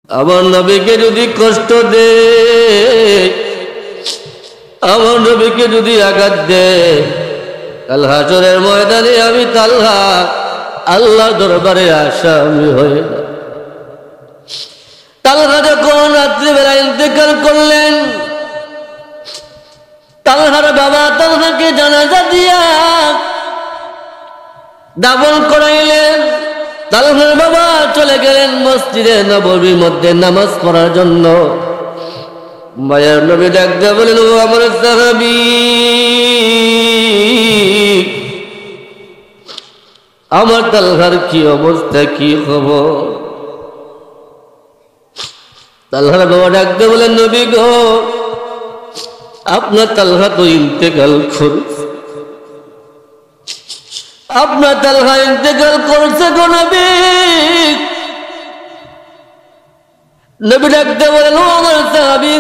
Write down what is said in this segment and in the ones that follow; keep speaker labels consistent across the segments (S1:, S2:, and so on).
S1: আমার নবীকে যদি কষ্ট দে, আমার নবীকে যদি আঘাত দে, কাল হাসরের ময়দানে আমি তালহা আল্লাহর দরবারে আসামি হয়ে যাব। তালহা যখন রাত্রিবেলা ইন্তেকাল করলেন, তালহার বাবা তালহাকে জানাজা দিয়া দাফন করাইলেন। তালহার বাবা চলে গেলেন মসজিদে নববীর মধ্যে নামাজ পড়ার জন্য। মায়ার নবী ডাক দিয়ে বলেন, ও আমার সাহাবী, আমার তালহার কি অবস্থা, কি খবর? তালহার বাবা ডাক দিয়ে বলেন, নবী গো, আপনার তালহা তো ইন্তেকাল করছে, আপনার তালহা ইন্তেকাল করছে গো নবী। নবী ডাকতে বলেন, ও আমার সাহাবী,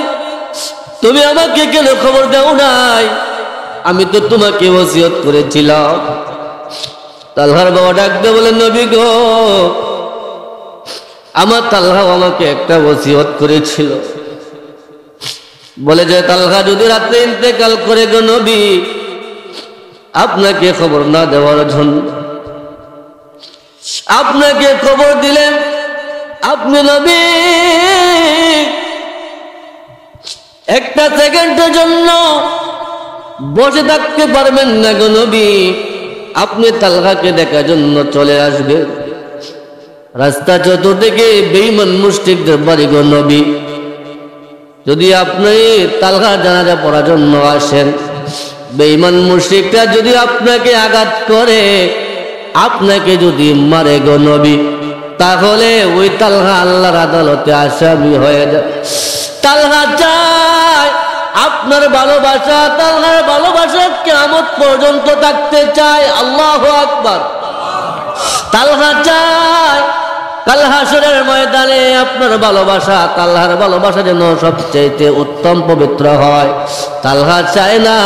S1: তুমি আমাকে কেন খবর দাও নাই? আমি তো তোমাকে ওসিয়ত করেছিলাম। তালহার বাবা ডাকতে বলেন, নবী গো, আমার তালহা আমাকে একটা ওসিয়ত করেছিল, বলে যে তালহা যদি রাতে ইন্তেকাল করে গো নবী, আপনাকে খবর না দেওয়ার জন্য। আপনাকে খবর দিলেন, আপনি নবী একটা সেকেন্ডের জন্য বসে থাকতে পারবেন না গো নবী, আপনি তালহাকে দেখার জন্য চলে আসবেন। রাস্তা চতুর্দিকে বেঈমান মুশরিকদের বাড়ি গো নবী, যদি আপনি তালহা জানাজা পড়ার জন্য আসেন, বেঈমান মুশরিকরা যদি আপনাকে আঘাত করে, আপনাকে যদি মারে গো নবী, তাহলে ওই তালহা আল্লাহর আদালতে আসামি হয়ে যায়। তালহা চায় আপনার ভালোবাসা, তালহার ভালোবাসা কিয়ামত পর্যন্ত থাকতে চায়। আল্লাহু আকবার। তালহা চায় কাল হাসরের ময়দানে আপনার ভালোবাসা, তালহার ভালোবাসা যেন সবচেয়ে উত্তম পবিত্র হয়। তালহা চায় না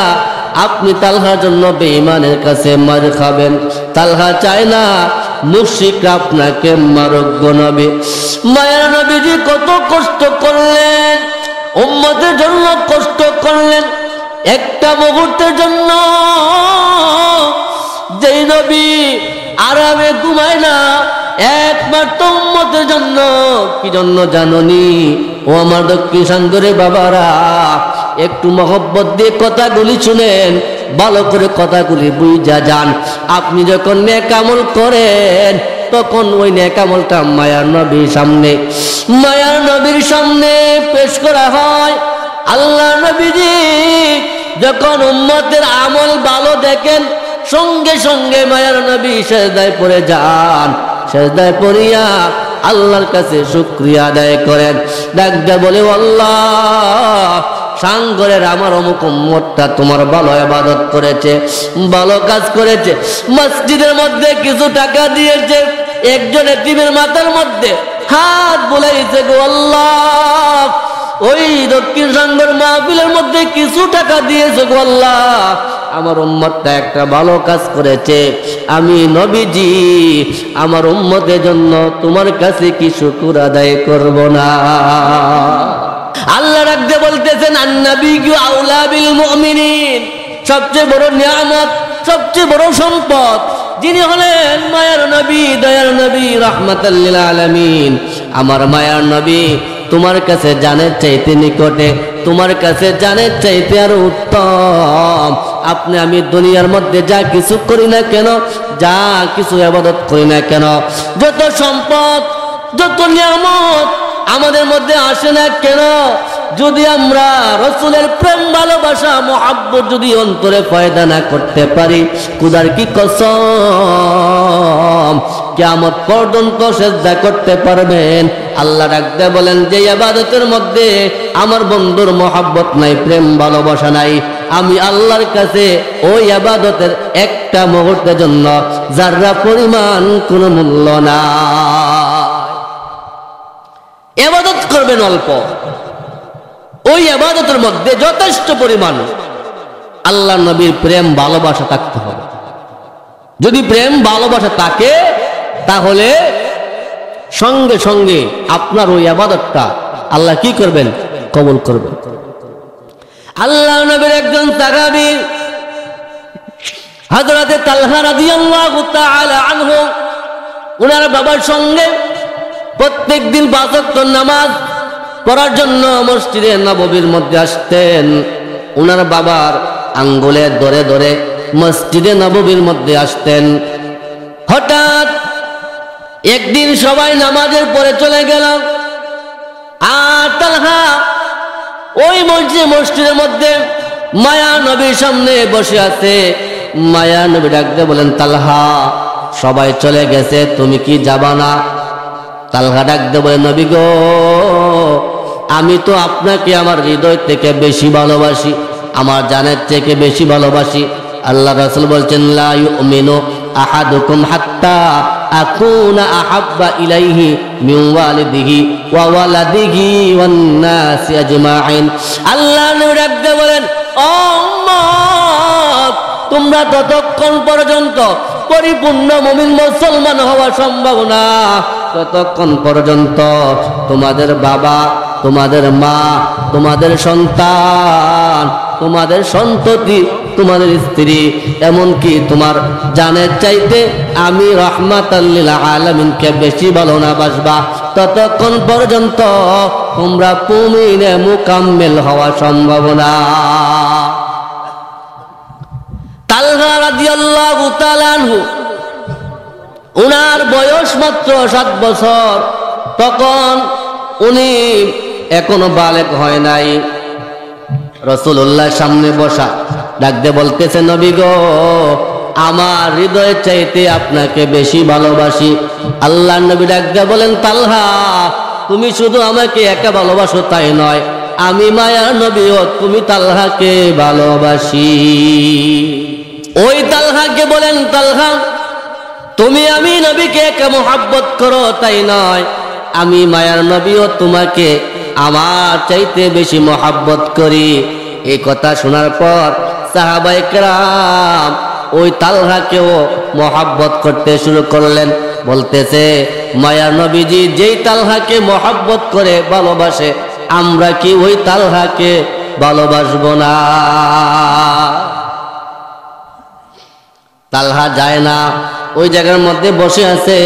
S1: আপনি তালহার জন্য বেঈমানের কাছে মার খাবেন। তালহা চায় না মুশরিকরা আপনাকে মারুক গো নবী। মায়ের নবীজি কত কষ্ট করলেন, উম্মতের জন্য কষ্ট করলেন। একটা মুহূর্তের জন্য যেই নবী আরামে ঘুমায় না, একমাত্র উম্মতের জন্য। কি জন্য জাননি? ও আমার দক্ষিণ সাগরের বাবারা, একটু মহব্বত দিয়ে কথাগুলি শুনেন, ভালো করে কথাগুলি বুঝা যান। আপনি যখন নেক আমল করেন, তখন ওই নেক আমলটা মায়ার নবীর সামনে, মায়ার নবীর সামনে পেশ করা হয়। আল্লাহ নবীজি যখন উম্মতের আমল ভালো দেখেন, সঙ্গে সঙ্গে মায়ার নবী সেজদায় পড়ে যান। সেজদায় পড়িয়া আল্লাহর কাছে শুকরিয়া আদায় করেন। ডাক দিয়ে বলে, আল্লাহ, সাঙ্গরের আমার অমুক উম্মতটা তোমার ভালো ইবাদত করেছে, ভালো কাজ করেছে, মসজিদের মধ্যে কিছু টাকা দিয়েছে, একজন এতিমের মাথার মধ্যে হাত বুলাইছে গো আল্লাহ, ওই দক্ষিণ সাঙ্গর মাহফিলের মধ্যে কিছু টাকা দিয়েছে গো আল্লাহ, আমার উম্মতটা একটা ভালো কাজ করেছে। আমি নবীজি আমার উম্মতের জন্য তোমার কাছে কি শুকর আদায় করব না? আল্লাহ রাখতে বলতেছেন, আন-নাবিয়্যু আওলা বিল মুমিনিন, সবচেয়ে বড় নিয়ামত, সবচেয়ে বড় সম্পদ যিনি হলেন মায়ার নবী, দয়ার নবী, রাহমাতাল লিল আলামিন। আমার মায়ার নবী তোমার কাছে জানের চাইতে নিকটে, তোমার কাছে জানের চাইতে আর উত্তম। আপনি আমি দুনিয়ার মধ্যে যা কিছু করি না কেন, যা কিছু ইবাদত করি না কেন, যত সম্পদ, যত নিয়ামত আমাদের মধ্যে আসে না কেন, যদি আমরা রাসূলের প্রেম, ভালোবাসা, মুহাব্বত যদি অন্তরে পয়দা না করতে পারি, খোদার কি কসম, কিয়ামত পর্যন্ত সিজদা করতে পারবেন? আল্লাহ রাখতে বলেন, যে ইবাদতের মধ্যে আমার বন্ধুর মুহাব্বত নাই, প্রেম ভালোবাসা নাই, আমি আল্লাহর কাছে ওই ইবাদতের একটা মুহূর্তের জন্য যারা পরিমাণ কোনো মূল্য না। ইবাদত করবেন অল্প, ওই ইবাদতের মধ্যে যথেষ্ট পরিমাণ আল্লাহ নবীর প্রেম ভালোবাসা থাকতে হবে। যদি প্রেম ভালোবাসা থাকে, তাহলে সঙ্গে সঙ্গে আপনার ওই ইবাদতটা আল্লাহ কি করবেন? কবুল করবেন। আল্লাহ নবীর একজন সাহাবী হযরতে তালহা রাদিয়াল্লাহু তাআলা আনহু ওনার বাবার সঙ্গে প্রত্যেকদিন 5 ওয়াক্ত নামাজ পড়ার জন্য মসজিদে নববীর মধ্যে আসতেন। ওনার বাবার আঙ্গুলে ধরে ধরে মসজিদে নববীর মধ্যে আসতেন। হঠাৎ একদিন সবাই নামাজের পরে চলে গেল, আর তালহা ওই মসজিদের মধ্যে মায়া নবীর সামনে বসে আছে। মায়া নবী ডাকতে বলেন, তালহা সবাই চলে গেছে, তুমি কি যাবা না? তালহা ডাকতে বলেন, নবী গো, আমি তো আপনাকে আমার হৃদয় থেকে বেশি ভালোবাসি, আমার জানের থেকে বেশি ভালোবাসি। আল্লাহ রাসূল বলছেন, লা ইউমিনু আহাদুকুম হাত্তা আকুনা আহাব্বা ইলাইহি মিন ওয়ালিদিহি ওয়া ওয়ালাদিহি ওয়ান নাসি আজমাইন। আল্লাহ নবী ডাকতে বলেন, ও উম্মত, তোমরা ততক্ষণ পর্যন্ত পরিপূর্ণ মুমিন মুসলমান হওয়া সম্ভব না ততক্ষণ পর্যন্ত তোমাদের বাবা, তোমাদের মা, তোমাদের সন্তান, তোমাদের সন্ততি, তোমাদের স্ত্রী, এমনকি তোমার জানের চাইতে আমি রাহমাতাল লিল আলামিনকে বেশি ভালো না বাসবা ততক্ষণ পর্যন্ত তোমরা মুমিনে মুকাম্মেল হওয়া সম্ভব না। তালহা রাদিয়াল্লাহু তাআলা আনহু উনার বয়স মাত্র 7 বছর, তখন উনি এখনো বালেগ হয় নাই। রাসূলুল্লাহর সামনে বসা, ডাকতে বলতেছে, নবী গো, আমার হৃদয়ের চাইতে আপনাকে বেশি ভালোবাসি। আল্লাহর নবী ডাকতে বলেন, তালহা তুমি শুধু আমাকে একা ভালোবাসো তাই নয়, আমি মায়ার নবীও তুমি তালহাকে ভালোবাসি। ওই তালহাকে বলেন, তালহা তুমি আমি নবীকে একা মুহাব্বত করো তাই নয়, আমি মায়ার নবীও তোমাকে আমার চাইতে বেশি মুহাব্বত করি। এই কথা শোনার পর সাহাবায়ে কেরাম ওই তালহাকেও মুহাব্বত করতে শুরু করলেন। বলতেছে, মায়ার নবীজি যেই তালহাকে মুহাব্বত করে ভালোবাসে, আমরা কি ওই তালহাকে ভালোবাসবো না? তালহা যায় না, ওই জায়গার মধ্যে বসে আছে।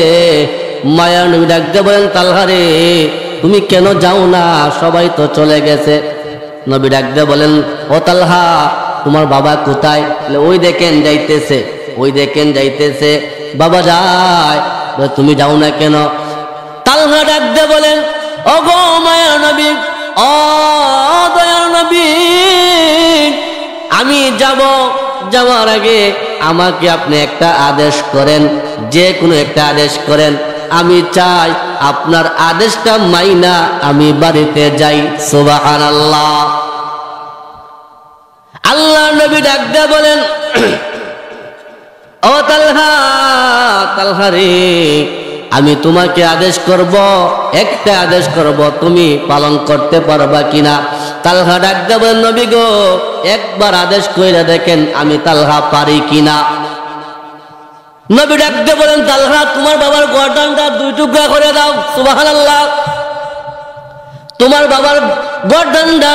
S1: মায়ার নবী ডাকতে বলেন, তালহা রে, তুমি কেন যাও না? সবাই তো চলে গেছে। নবী ডাকতে বলেন, ও তালহা, তোমার বাবা কোথায়? ওই দেখেন যাইতেছে, ওই দেখেন যাইতেছে। বাবা যায়, তুমি যাও না কেন? তালহা ডাকতে বলেন, ও গো মায়ার নবী, ও দয়ার নবী, আমি যাব, যাওয়ার আগে আমাকে আপনি একটা আদেশ করেন, যে কোনো একটা আদেশ করেন। আমি চাই আপনার আদেশটা মাইনা আমি বাড়িতে যাই। সুবহানাল্লাহ। আল্লাহ নবী ডাকতে বলেন, ও তালহা, তালহা রে, আমি তোমাকে আদেশ করব, একটা আদেশ করব, তুমি পালন করতে পারবা কিনা? তালহা ডাকতে বলেন, নবী গো, একবার আদেশ কইরা দেখেন আমি তালহা পারি কিনা। নবী ডাকতে বলেন, তালহা তোমার বাবার গর্দানটা 2 টুকরা করে দাও। সুবহানাল্লাহ। তোমার বাবার গর্দানটা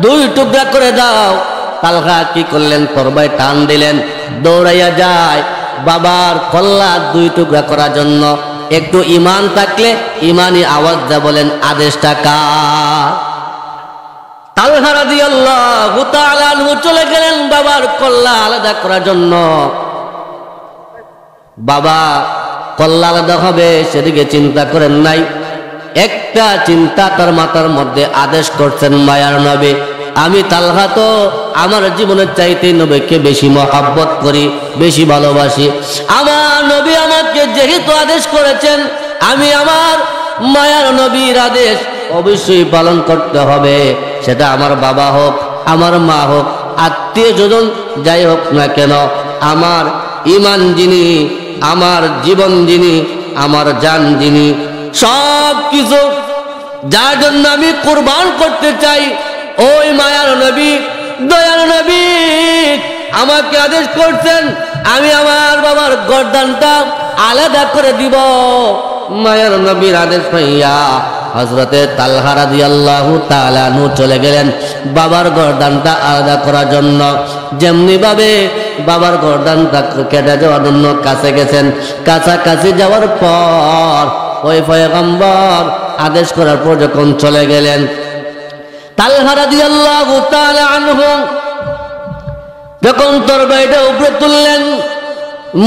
S1: 2 টুকরা করে দাও। তালহা কি করলেন? তরবারি টান দিলেন, দৌড়াইয়া যায় বাবার কল্লা 2 টুকরা করার জন্য। একটু ঈমান থাকলে ঈমানি আওয়াজ দিয়ে বলেন, আদেশটা কার? তালহা রাদিয়াল্লাহু তাআলা আনহু চলে গেলেন বাবার কল্লা আলাদা করার জন্য। বাবা কল্লা আলাদা হবে সেদিকে চিন্তা করেন নাই, একটা চিন্তা তার মাথার মধ্যে আদেশ করছেন, মায়ার নবী, আমি তালহা তো আমার জীবনের চাইতে নবীকে বেশি মহব্বত করি, বেশি ভালোবাসি। আমার নবী আমাকে যেহেতু আদেশ করেছেন, আমি আমার মায়ার নবীর আদেশ অবশ্যই পালন করতে হবে। সেটা আমার বাবা হোক, আমার মা হোক, আত্মীয় স্বজন যাই হোক না কেন, আমার ঈমান যিনি, আমার জীবন যিনি, আমার জান যিনি, সব কিছু যার জন্য আমি কুরবান করতে চাই, ওই মায়ার নবী, দয়ার নবী আমাকে আদেশ করছেন আমি আমার বাবার গর্দানটা আলাদা করে দিব। মায়ার নবীর আদেশ পাইয়া হযরতে তালহা রাদিয়াল্লাহু তাআলা আনহু চলে গেলেন বাবার গর্দানটা আলাদা করার জন্য। যেমনি ভাবে বাবার গর্দানটা কেটে যাওয়ার জন্য কাছে গেছেন, কাছাকাছি যাওয়ার পর ওই পয়গম্বর আদেশ করার পর যখন চলে গেলেন, তালহা রাদিয়াল্লাহু তাআলা আনহু যখন তরবারিটা উপরে তুললেন,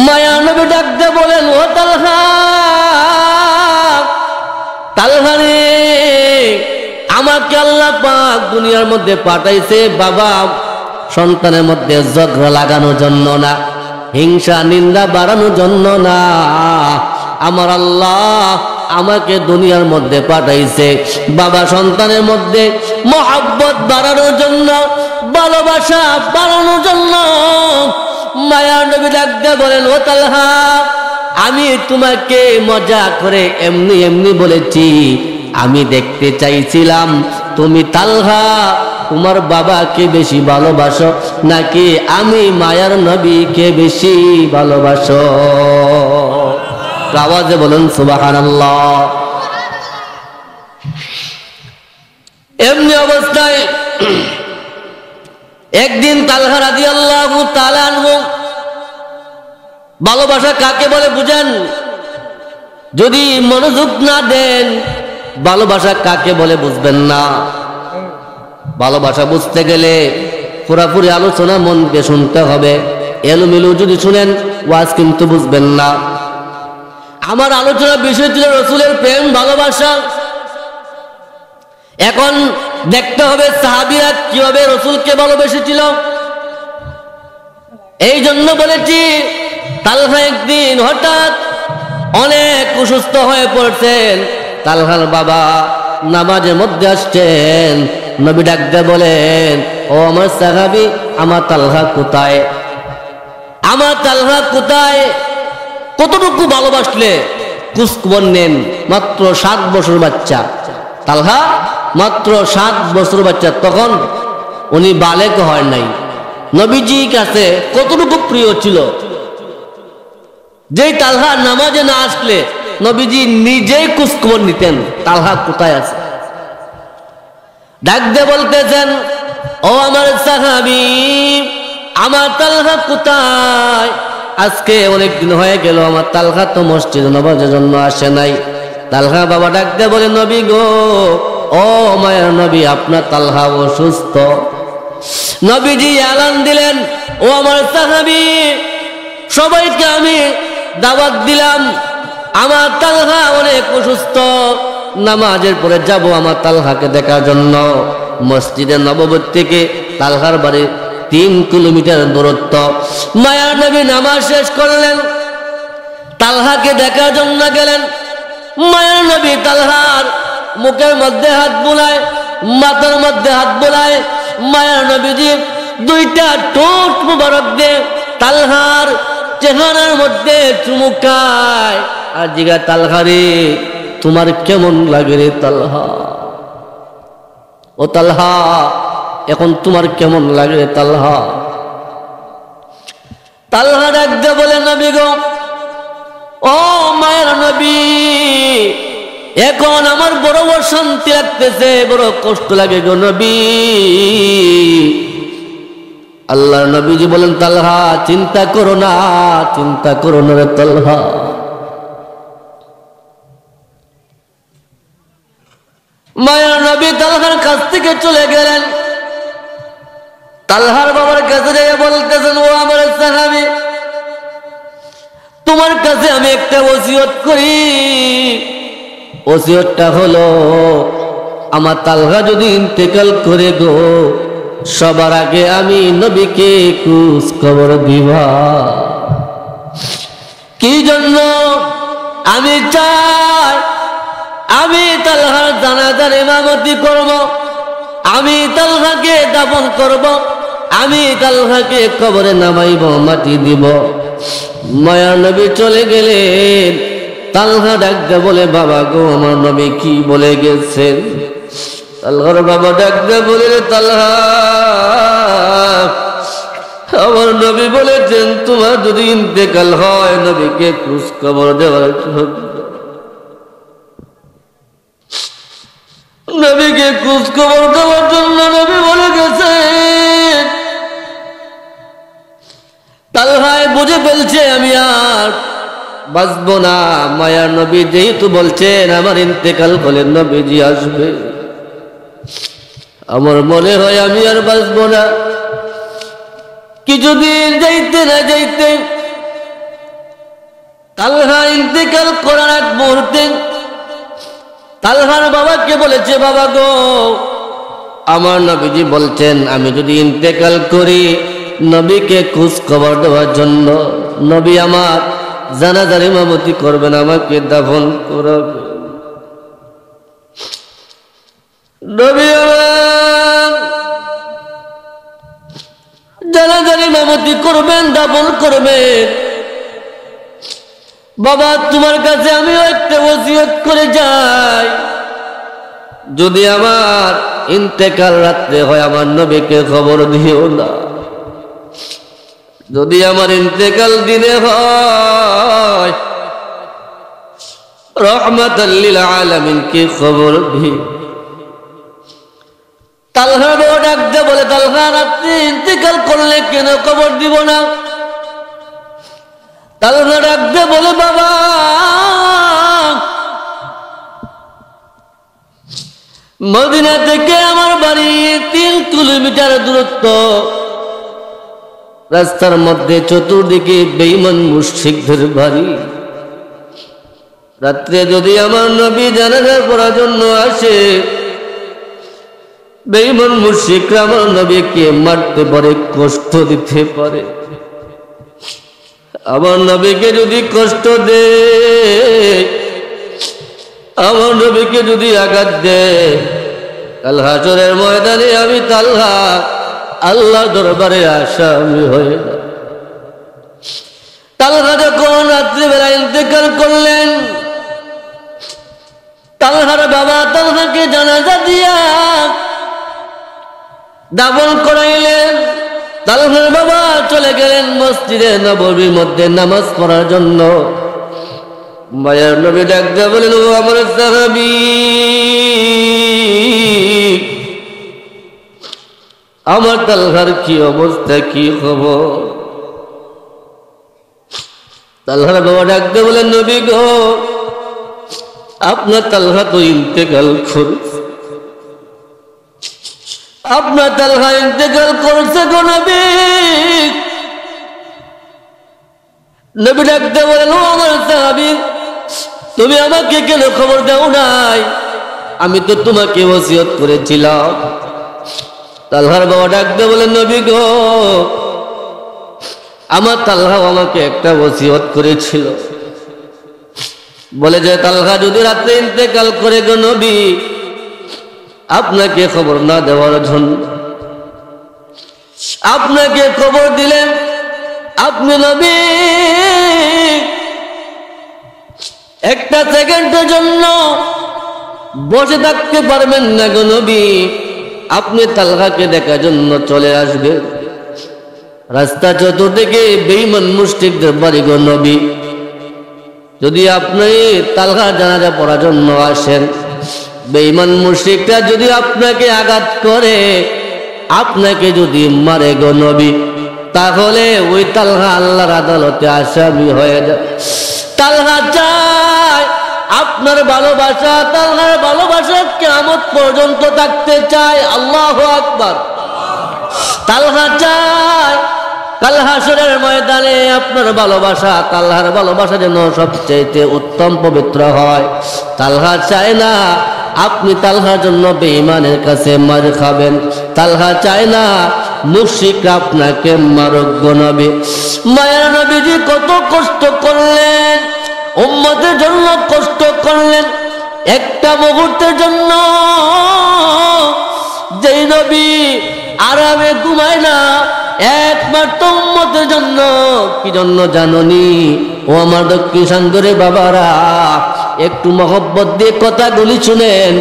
S1: মায়া নবী ডাক দিয়ে বলেন, ও তালহা, তালহা রে, আমাকে আল্লাহ পাক দুনিয়ার মধ্যে পাঠাইছে বাবা সন্তানের মধ্যে ঝগড়া লাগানোর জন্য না, হিংসা নিন্দা বাড়ানোর জন্য না। আমার আল্লাহ আমাকে দুনিয়ার মধ্যে পাঠাইছে বাবা সন্তানের মধ্যে মহব্বত বাড়ানোর জন্য, ভালোবাসা বাড়ানোর জন্য। মায়ার নবী ডাক দিয়ে বলেন, ও তালহা, আমি তোমাকে মজা করে এমনি এমনি বলেছি, আমি দেখতে চাইছিলাম তুমি তালহা তোমার বাবাকে বেশি ভালোবাসো নাকি আমি মায়ার নবীকে বেশি ভালোবাসো। আওয়াজে বলুন সুবহানাল্লাহ। এমনি অবস্থায় একদিন তালহা রাদিয়াল্লাহু তাআলা আনহু, ভালোবাসা কাকে বলে বুঝেন? যদি মনোযোগ না দেন ভালোবাসা কাকে বলে বুঝবেন না। ভালোবাসা বুঝতে গেলে পুরাপুরি আলোচনা মন দিয়ে শুনতে হবে। এলোমেলো যদি শুনেন ওয়াজ কিন্তু বুঝবেন না। আমার আলোচনার বিষয় ছিল রাসূলের প্রেম ভালোবাসা। এখন দেখতে হবে সাহাবীরা কিভাবে রাসূলকে ভালোবেসেছিল। এই জন্য বলেছি, তালহা একদিন হঠাৎ অনেক অসুস্থ হয়ে পড়ছেন। তালহার বাবা নামাজের মধ্যে আসছেন, নবী ডাক দিয়ে বলেন, ও আমার সাহাবী, আমার তালহা কোথায়? আমার তালহা কোথায়? কতটুকু ভালোবাসলে খোঁজখবর নেন। মাত্র 7 বছর বাচ্চা তালহা, মাত্র 7 বছর বাচ্চা, তখন উনি বালেক হয় নাই। নবীজির কাছে কতটুকু প্রিয় ছিল, যেই তালহা নামাজে না আসলে নবীজি নিজেই খোঁজখবর নিতেন তালহা কোথায় আছে। ডাক দিয়ে বলতেছেন, ও আমার সাহাবী, আমার তালহা কোথায়? আজকে অনেক দিন হয়ে গেল আমার তালহা তো মসজিদে নামাজের জন্য আসে নাই। তালহা বাবা ডাক দিয়ে বলে, নবী গো, ও মায়ের নবী, আপনার তালহা অসুস্থ। নবীজি এলান দিলেন, ও আমার সাহাবী, সবাইকে আমি দাওয়াত দিলাম, আমার তালহা অনেক অসুস্থ, নামাজের পরে যাব আমার তালহাকে দেখার জন্য। মসজিদে নববী থেকে তালহার বাড়ি 3 কিলোমিটার দূরত্ব। মায়ার নবী নামাজ শেষ করলেন, তালহাকে দেখার জন্য গেলেন। মায়ার নবী তালহার মুখের মধ্যে হাত বুলায়, মাথার মধ্যে হাত বুলায়। মায়ার নবীজি 2টা ঠোঁট মুবারক দিয়ে তালহার চেহারার মধ্যে চুমুকায় আর জিগা, তালহা রে, তোমার কেমন লাগে রে তালহা? ও তালহা, এখন তোমার কেমন লাগে রে তালহা? তালহা ডাক দিয়ে বলে, নবী গো, ও মায়ের নবী, এখন আমার বড় শান্তি লাগতেছে, বড় কষ্ট লাগে গো নবী। আল্লাহর নবীজি বলেন, তালহা চিন্তা করো না, চিন্তা করো না রে তালহা। মায়ের নবী তালহার কাছ থেকে চলে গেলেন। তালহার বাবার কাছে গিয়ে বলতেছেন, ও আমার সাহাবী, তোমার কাছে আমি একটা ওসিয়ত করি। ওসিয়তটা হলো, আমার তালহা যদি ইন্তেকাল করে গো, সবার আগে আমি নবীকে খোঁজ খবর দিবা। কি জন্য? আমি চাই আমি তালহার জানাজার ইমামতি করব, আমি তালহাকে দাফন করব, আমি তালহাকে কবরে নামাইব, মাটি দিব। মায়ার নবী চলে গেলেন। তালহা ডাক দিয়ে বলে, বাবা গো, আমার নবী কি বলে গেছেন? তালহার বাবা ডাক দিয়ে বলে, তালহা, আমার নবী বলেছেন তোমার যদি ইন্তেকাল হয় নবীকে খোঁজ খবর দেওয়ার। নবীকে খোঁজ খবর দেওয়ার জন্য নবী বলে গেছে। তালহায় বুঝে ফেলছে আমি আর বাঁচব না। মায়ার নবী যেহেতু বলছেন আমার ইন্তেকাল হলে নবীজি আসবে, আমার মনে হয় আমি আর বাঁচব না। কিছুদিন যাইতে না যাইতে তালহা ইন্তেকাল করার এক মুহূর্তে তালহার বাবাকে বলেছে, বাবা গো, আমার নবীজি বলছেন আমি যদি ইন্তেকাল করি নবীকে খোঁজ খবর দেওয়ার জন্য নবী আমার জানাজার ইমামতি করবেন, আমাকে দাফন করবে। নবী আমার জানাজার ইমামতি করবেন, দাফন করবেন। বাবা তোমার কাছে আমিও একটা ওসিয়ত করে যাই, যদি আমার ইন্তেকাল রাত্রে হয় আমার নবীকে খবর দিও না, যদি আমার ইন্তেকাল দিনে হয় রহমাতাল লিল আলামিনকে খবর দিও। তালহা বড় ডাক দিয়ে বলে, তালহা রাত্রে ইন্তেকাল করলে কেন খবর দিব না? তালহা ডাক দিয়ে বলে, বাবা মদিনা থেকে আমার বাড়ি 3 কিলোমিটার দূরত্ব, রাস্তার মধ্যে চতুর্দিকে বেঈমান মুশরিকদের বাড়ি। রাত্রে যদি আমার নবী জানাজা পড়ার জন্য আসে বেঈমান মুশরিকরা আমার নবীকে মারতে পারে, কষ্ট দিতে পারে। আমার নবীকে যদি কষ্ট দেয়, আমার নবীকে যদি আঘাত দেয়, কাল হাসরের ময়দানে আমি তালহা আল্লাহ দরবারে আসামি হয়ে যাব। তালহা যখন রাত্রিবেলা ইন্তেকাল করলেন, তালহার বাবা তালহাকে জানাজা দিয়া দাফন করাইলেন। তালহার বাবা চলে গেলেন মসজিদে নববীর মধ্যে নামাজ পড়ার জন্য। মায়ার নবী ডাক দিয়ে বলেন, ও আমার সাহাবী, আমার তালহার কি অবস্থা, কি খবর? তালহার বাবা ডাক দিয়ে বলেন, নবী গো, আপনার তালহা তো ইন্তেকাল করেছে, আপনার তালহা ইন্তেকাল করেছে গো নবী। নবী ডাক দিয়ে বলেন, ও আমার সাহাবী, তুমি আমাকে কেন খবর দাও নাই? আমি তো তোমাকে ওসিয়ত করেছিলাম। তালহার বাবা ডাক দিয়ে বলেন, নবী গো, আমার তালহা আমাকে একটা ওসিয়ত করেছিল, বলে যে তালহা যদি রাতে ইন্তেকাল করে গো নবী আপনাকে খবর না দেওয়ার জন্য। আপনাকে খবর দিলেন, আপনি নবী একটা সেকেন্ডের জন্য বসে থাকতে পারবেন না গো নবী, আপনি তালহাকে দেখার জন্য চলে আসবে। রাস্তা চতুর্দিকে বেঈমান মুশরিকদের বাড়ি গো নবী, যদি আপনি তালহা জানাজা পড়ার জন্য আসেন, বেঈমান মুশরিকরা যদি আপনাকে আঘাত করে, আপনাকে যদি মারে গো নবী, তাহলে ওই তালহা আল্লাহর আদালতে আসামি হয়ে যায়। তালহা চায় আপনার ভালোবাসা, তালহার ভালোবাসা কিয়ামত পর্যন্ত থাকতে চায়। আল্লাহু আকবার। তালহা চায় কাল হাসরের ময়দানে আপনার ভালোবাসা, তালহার ভালোবাসা যেন সবচেয়ে উত্তম পবিত্র হয়। তালহা চায় না আপনি তালহার জন্য বেঈমানের কাছে মার খাবেন। তালহা চায় না মুশরিকরা আপনাকে মারুক গো নবী। মায়ের নবীজি কত কষ্ট করলেন, উম্মতের জন্য কষ্ট করলেন। একটা মুহূর্তের জন্য যেই নবী আরামে ঘুমায় না, একমাত্র উম্মতের জন্য। কি জন্য জাননি? ও আমার দক্ষিণ সান্দরে বাবারা, একটু মহব্বত দিয়ে কথাগুলি শুনেন,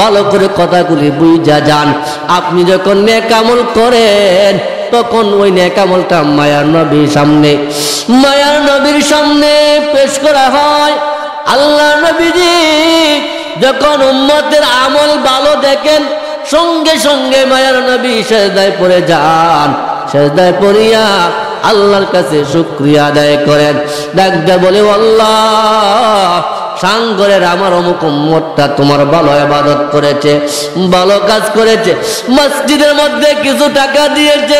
S1: ভালো করে কথাগুলি বুঝা যান। আপনি যখন নেক আমল করেন, তখন ওই নেক আমলটা মায়ার নবীর সামনে, মায়ার নবীর সামনে পেশ করা হয়। আল্লাহ নবীজি যখন উম্মতের আমল ভালো দেখেন সঙ্গে সঙ্গে মায়ার নবী সেজদায় পড়ে যান। সেজদায় পড়িয়া আল্লাহর কাছে শুকরিয়া আদায় করেন। ডাকতে বলে, আল্লাহ সাঙ্গরের আমার অমুক উম্মতটা তোমার ভালো ইবাদত করেছে, ভালো কাজ করেছে, মসজিদের মধ্যে কিছু টাকা দিয়েছে,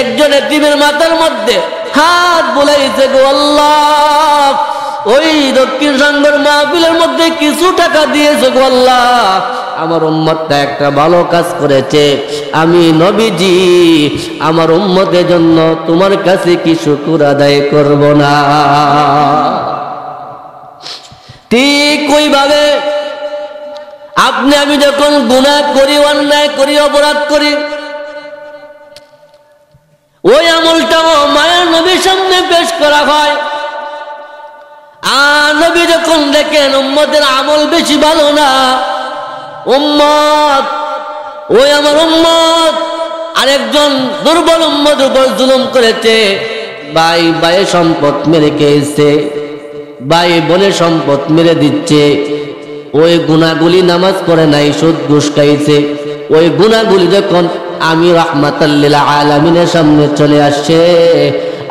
S1: একজন এতিমের মাথার মধ্যে হাত বুলাইছে গো আল্লাহ, ওই দক্ষিণ সাঙ্গর মাহফিলের মধ্যে কিছু টাকা দিয়েছে গো আল্লাহ, আমার উম্মতটা একটা ভালো কাজ করেছে, আমি নবীজি আমার উম্মতের জন্য তোমার কাছে কি শুকর আদায় করব না? ঠিক ওইভাবে আপনি আমি যখন গুনাহ করি, অন্যায় করি, অপরাধ করি, ওই আমলটাও মায়ের নবীর সামনে পেশ করা হয়। আর নবী যখন দেখেন উম্মতের আমল বেশি ভালো না, উম্মত ওই আমার উম্মত আরেকজন দুর্বল উম্মত উপর জুলুম করেছে, ভাই ভাইয়ের সম্পদ মেরে খেয়েছে, ভাই বোনের সম্পদ মেরে দিচ্ছে, ওই গুনাহগুলি নামাজ পড়ে নাই, সুদ ঘুষ খাইছে, ওই গুনাহগুলি যখন আমি রাহমাতাল লিল আলামিনের সামনে চলে আসছে,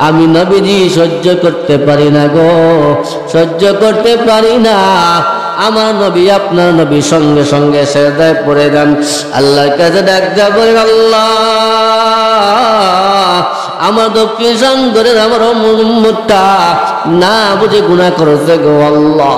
S1: আমি নবীজি সহ্য করতে পারি না গো, সহ্য করতে পারি না। আমার নবী আপনার নবী সঙ্গে সঙ্গে সেজদায় পড়ে যান, আল্লাহর কাছে ডাকতে বলেন, আল্লাহ আমার দক্ষিণ সাঙ্গরের আমার উম্মতটা না বুঝে গুনাহ করেছে গো আল্লাহ।